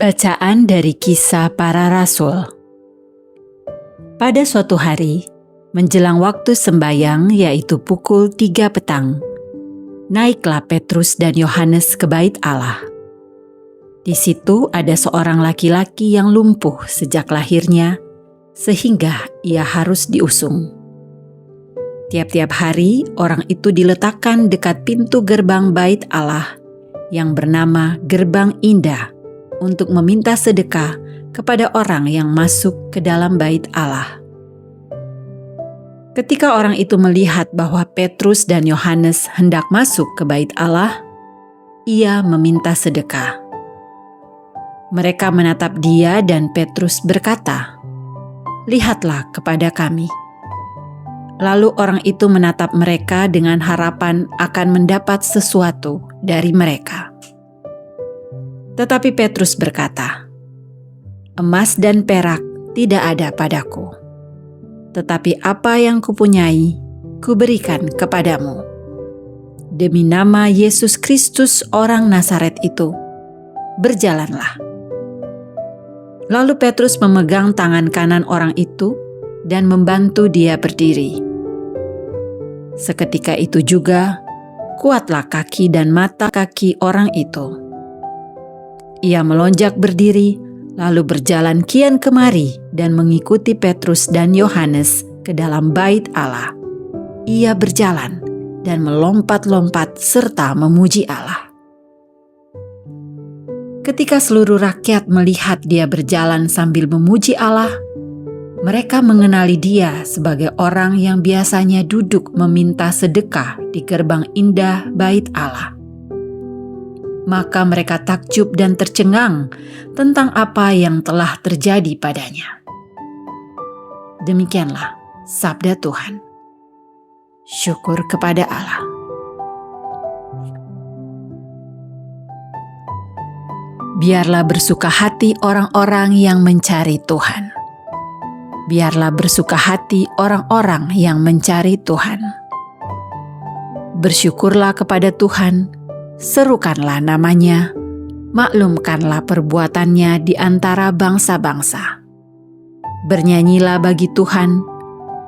Bacaan dari Kisah Para Rasul. Pada suatu hari, menjelang waktu sembayang yaitu pukul 3 petang, naiklah Petrus dan Yohanes ke bait Allah. Di situ ada seorang laki-laki yang lumpuh sejak lahirnya, sehingga ia harus diusung. Tiap-tiap hari orang itu diletakkan dekat pintu gerbang bait Allah yang bernama Gerbang Indah, untuk meminta sedekah kepada orang yang masuk ke dalam bait Allah. Ketika orang itu melihat bahwa Petrus dan Yohanes hendak masuk ke bait Allah, ia meminta sedekah. Mereka menatap dia dan Petrus berkata, "Lihatlah kepada kami." Lalu orang itu menatap mereka dengan harapan akan mendapat sesuatu dari mereka. Tetapi Petrus berkata, "Emas dan perak tidak ada padaku, tetapi apa yang kupunyai, kuberikan kepadamu. Demi nama Yesus Kristus orang Nazaret itu, berjalanlah." Lalu Petrus memegang tangan kanan orang itu dan membantu dia berdiri. Seketika itu juga, kuatlah kaki dan mata kaki orang itu. Ia melonjak berdiri, lalu berjalan kian kemari dan mengikuti Petrus dan Yohanes ke dalam bait Allah. Ia berjalan dan melompat-lompat serta memuji Allah. Ketika seluruh rakyat melihat dia berjalan sambil memuji Allah, mereka mengenali dia sebagai orang yang biasanya duduk meminta sedekah di gerbang indah bait Allah. Maka mereka takjub dan tercengang tentang apa yang telah terjadi padanya. Demikianlah sabda Tuhan. Syukur kepada Allah. Biarlah bersuka hati orang-orang yang mencari Tuhan. Biarlah bersuka hati orang-orang yang mencari Tuhan. Bersyukurlah kepada Tuhan, serukanlah namanya, maklumkanlah perbuatannya di antara bangsa-bangsa. Bernyanyilah bagi Tuhan,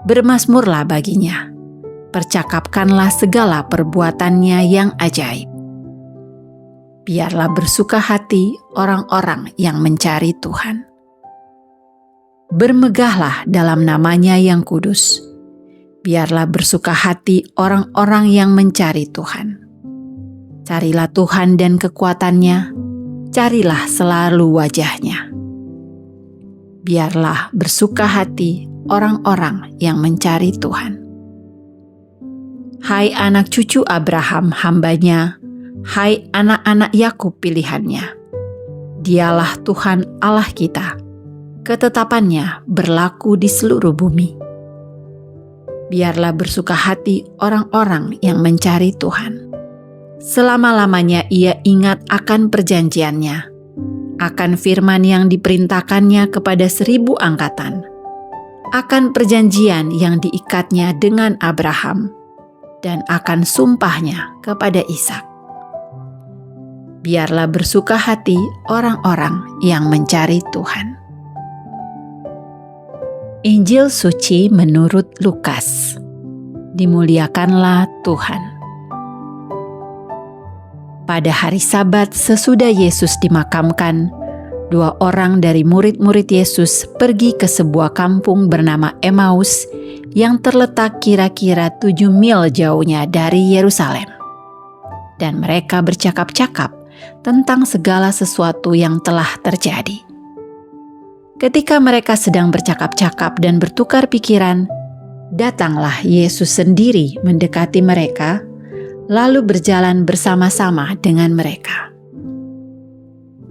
bermazmurlah baginya, percakapkanlah segala perbuatannya yang ajaib. Biarlah bersuka hati orang-orang yang mencari Tuhan. Bermegahlah dalam namanya yang kudus. Biarlah bersuka hati orang-orang yang mencari Tuhan. Carilah Tuhan dan kekuatannya, carilah selalu wajahnya. Biarlah bersuka hati orang-orang yang mencari Tuhan. Hai anak cucu Abraham hambanya, hai anak-anak Yakub pilihannya. Dialah Tuhan Allah kita, ketetapannya berlaku di seluruh bumi. Biarlah bersuka hati orang-orang yang mencari Tuhan. Selama-lamanya ia ingat akan perjanjiannya, akan firman yang diperintahkannya kepada 1000 angkatan, akan perjanjian yang diikatnya dengan Abraham, dan akan sumpahnya kepada Ishak. Biarlah bersuka hati orang-orang yang mencari Tuhan. Injil Suci menurut Lukas. Dimuliakanlah Tuhan. Pada hari Sabat sesudah Yesus dimakamkan, 2 orang dari murid-murid Yesus pergi ke sebuah kampung bernama Emmaus yang terletak kira-kira 7 mil jauhnya dari Yerusalem. Dan mereka bercakap-cakap tentang segala sesuatu yang telah terjadi. Ketika mereka sedang bercakap-cakap dan bertukar pikiran, datanglah Yesus sendiri mendekati mereka, lalu berjalan bersama-sama dengan mereka.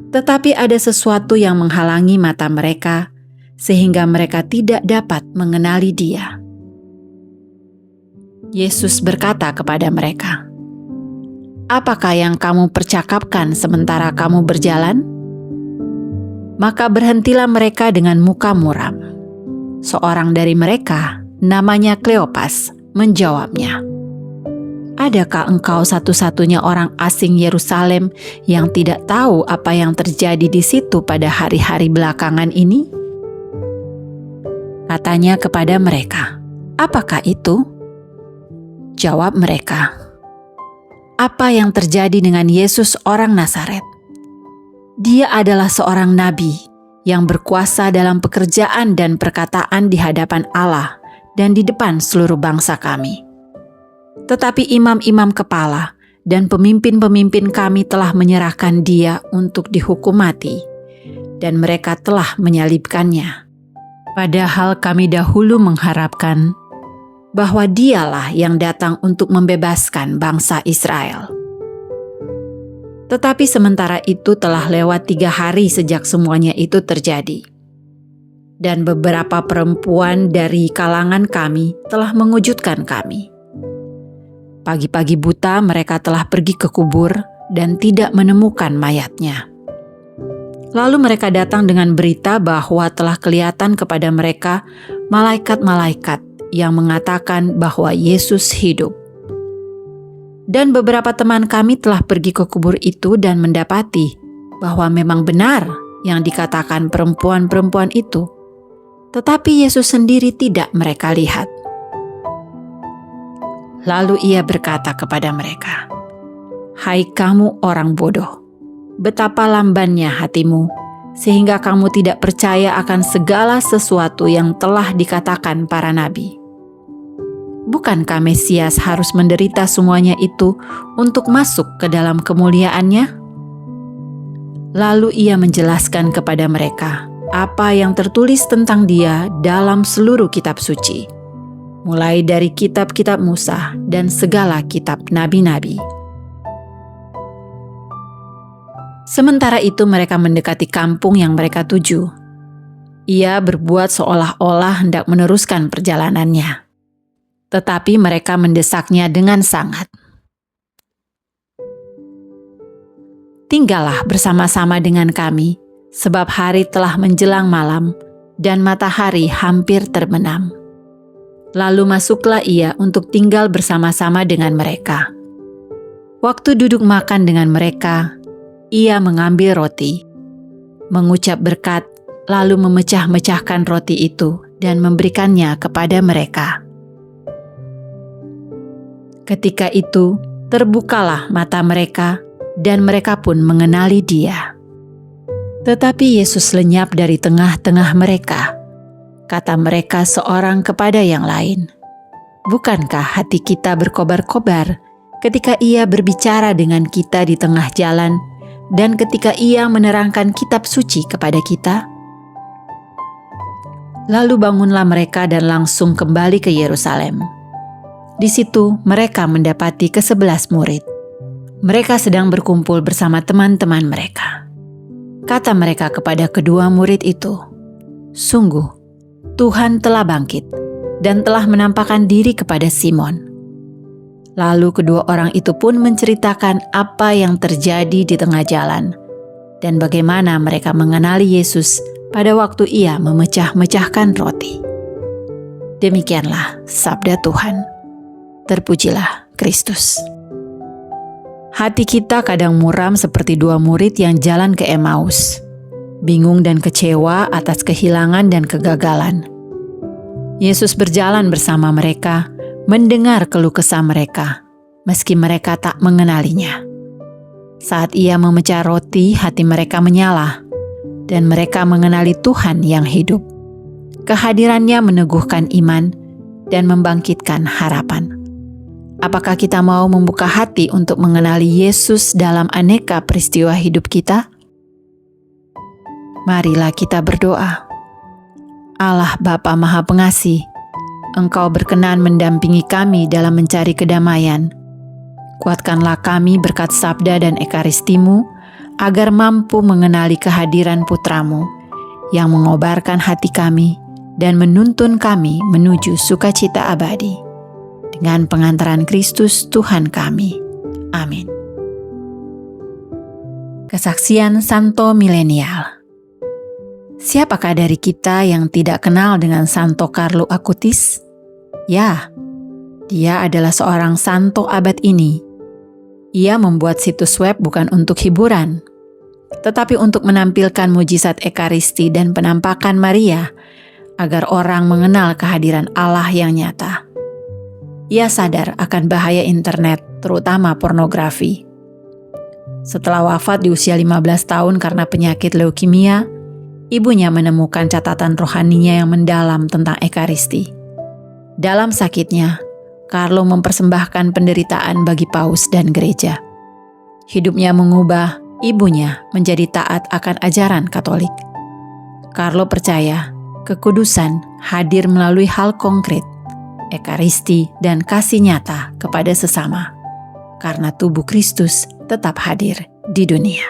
Tetapi ada sesuatu yang menghalangi mata mereka, sehingga mereka tidak dapat mengenali Dia. Yesus berkata kepada mereka, "Apakah yang kamu percakapkan sementara kamu berjalan?" Maka berhentilah mereka dengan muka muram. Seorang dari mereka, namanya Kleopas, menjawabnya, Adakah engkau satu-satunya orang asing Yerusalem yang tidak tahu apa yang terjadi di situ pada hari-hari belakangan ini? Katanya kepada mereka, apakah itu? Jawab mereka, apa yang terjadi dengan Yesus orang Nazaret? Dia adalah seorang nabi yang berkuasa dalam pekerjaan dan perkataan di hadapan Allah dan di depan seluruh bangsa kami. Tetapi imam-imam kepala dan pemimpin-pemimpin kami telah menyerahkan dia untuk dihukum mati, dan mereka telah menyalibkannya. Padahal kami dahulu mengharapkan bahwa dialah yang datang untuk membebaskan bangsa Israel. Tetapi sementara itu telah lewat 3 hari sejak semuanya itu terjadi. Dan beberapa perempuan dari kalangan kami telah mengujudkan kami. Pagi-pagi buta mereka telah pergi ke kubur dan tidak menemukan mayatnya. Lalu mereka datang dengan berita bahwa telah kelihatan kepada mereka malaikat-malaikat yang mengatakan bahwa Yesus hidup. Dan beberapa teman kami telah pergi ke kubur itu dan mendapati bahwa memang benar yang dikatakan perempuan-perempuan itu. Tetapi Yesus sendiri tidak mereka lihat. Lalu ia berkata kepada mereka, "Hai kamu orang bodoh, betapa lambannya hatimu, sehingga kamu tidak percaya akan segala sesuatu yang telah dikatakan para nabi. Bukankah Mesias harus menderita semuanya itu untuk masuk ke dalam kemuliaannya?" Lalu ia menjelaskan kepada mereka apa yang tertulis tentang dia dalam seluruh kitab suci, mulai dari kitab-kitab Musa dan segala kitab nabi-nabi. Sementara itu mereka mendekati kampung yang mereka tuju. Ia berbuat seolah-olah hendak meneruskan perjalanannya. Tetapi mereka mendesaknya dengan sangat. "Tinggallah bersama-sama dengan kami, sebab hari telah menjelang malam dan matahari hampir terbenam." Lalu masuklah ia untuk tinggal bersama-sama dengan mereka. Waktu duduk makan dengan mereka, ia mengambil roti, mengucap berkat, lalu memecah-mecahkan roti itu dan memberikannya kepada mereka. Ketika itu, terbukalah mata mereka, dan mereka pun mengenali dia. Tetapi Yesus lenyap dari tengah-tengah mereka. Kata mereka seorang kepada yang lain, "Bukankah hati kita berkobar-kobar ketika ia berbicara dengan kita di tengah jalan dan ketika ia menerangkan kitab suci kepada kita?" Lalu bangunlah mereka dan langsung kembali ke Yerusalem. Di situ mereka mendapati ke-11 murid. Mereka sedang berkumpul bersama teman-teman mereka. Kata mereka kepada kedua murid itu, "Sungguh, Tuhan telah bangkit dan telah menampakkan diri kepada Simon." Lalu kedua orang itu pun menceritakan apa yang terjadi di tengah jalan dan bagaimana mereka mengenali Yesus pada waktu ia memecah-mecahkan roti. Demikianlah sabda Tuhan. Terpujilah Kristus. Hati kita kadang muram seperti dua murid yang jalan ke Emmaus, bingung dan kecewa atas kehilangan dan kegagalan. Yesus berjalan bersama mereka, mendengar keluh kesah mereka, meski mereka tak mengenalinya. Saat ia memecah roti, hati mereka menyala, dan mereka mengenali Tuhan yang hidup. Kehadirannya meneguhkan iman dan membangkitkan harapan. Apakah kita mau membuka hati untuk mengenali Yesus dalam aneka peristiwa hidup kita? Marilah kita berdoa. Allah Bapa Maha Pengasih, Engkau berkenan mendampingi kami dalam mencari kedamaian. Kuatkanlah kami berkat sabda dan ekaristimu, agar mampu mengenali kehadiran Putramu yang mengobarkan hati kami dan menuntun kami menuju sukacita abadi. Dengan pengantaran Kristus Tuhan kami. Amin. Kesaksian Santo Milenial. Siapakah dari kita yang tidak kenal dengan Santo Carlo Acutis? Ya, Dia adalah seorang santo abad ini. Ia membuat situs web bukan untuk hiburan, tetapi untuk menampilkan mujizat Ekaristi dan penampakan Maria agar orang mengenal kehadiran Allah yang nyata. Ia sadar akan bahaya internet, terutama pornografi. Setelah wafat di usia 15 tahun karena penyakit leukemia, ibunya menemukan catatan rohaninya yang mendalam tentang Ekaristi. Dalam sakitnya, Carlo mempersembahkan penderitaan bagi paus dan gereja. Hidupnya mengubah, ibunya menjadi taat akan ajaran Katolik. Carlo percaya kekudusan hadir melalui hal konkret, Ekaristi dan kasih nyata kepada sesama, karena tubuh Kristus tetap hadir di dunia.